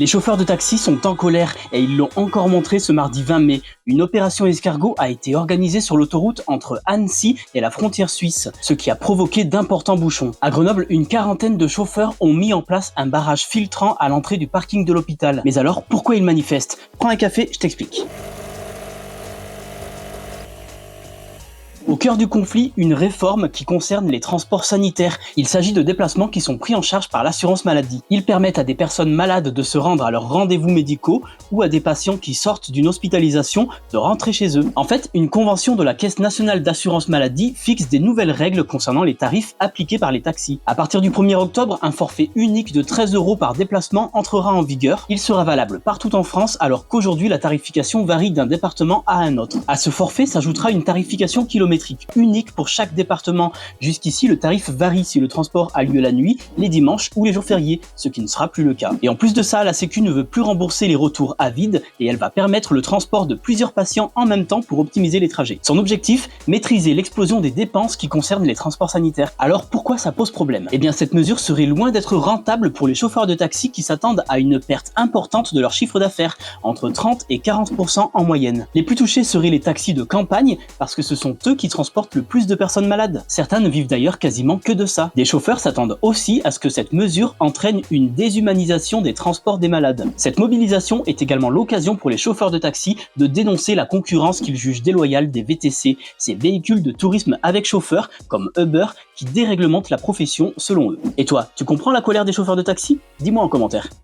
Les chauffeurs de taxi sont en colère et ils l'ont encore montré ce mardi 20 mai. Une opération escargot a été organisée sur l'autoroute entre Annecy et la frontière suisse, ce qui a provoqué d'importants bouchons. À Grenoble, une quarantaine de chauffeurs ont mis en place un barrage filtrant à l'entrée du parking de l'hôpital. Mais alors, pourquoi ils manifestent? Prends un café, je t'explique. Au cœur du conflit, une réforme qui concerne les transports sanitaires. Il s'agit de déplacements qui sont pris en charge par l'assurance maladie. Ils permettent à des personnes malades de se rendre à leurs rendez-vous médicaux ou à des patients qui sortent d'une hospitalisation de rentrer chez eux. En fait, une convention de la Caisse nationale d'assurance maladie fixe des nouvelles règles concernant les tarifs appliqués par les taxis. À partir du 1er octobre, un forfait unique de 13 € par déplacement entrera en vigueur. Il sera valable partout en France alors qu'aujourd'hui la tarification varie d'un département à un autre. À ce forfait s'ajoutera une tarification kilométrique unique pour chaque département. Jusqu'ici, le tarif varie si le transport a lieu la nuit, les dimanches ou les jours fériés, ce qui ne sera plus le cas. Et en plus de ça, la Sécu ne veut plus rembourser les retours à vide et elle va permettre le transport de plusieurs patients en même temps pour optimiser les trajets. Son objectif, maîtriser l'explosion des dépenses qui concernent les transports sanitaires. Alors pourquoi ça pose problème? Eh bien cette mesure serait loin d'être rentable pour les chauffeurs de taxi qui s'attendent à une perte importante de leur chiffre d'affaires, entre 30 et 40% en moyenne. Les plus touchés seraient les taxis de campagne parce que ce sont eux qui transportent le plus de personnes malades. Certains ne vivent d'ailleurs quasiment que de ça. Des chauffeurs s'attendent aussi à ce que cette mesure entraîne une déshumanisation des transports des malades. Cette mobilisation est également l'occasion pour les chauffeurs de taxi de dénoncer la concurrence qu'ils jugent déloyale des VTC, ces véhicules de tourisme avec chauffeur comme Uber qui déréglementent la profession selon eux. Et toi, tu comprends la colère des chauffeurs de taxi? Dis-moi en commentaire.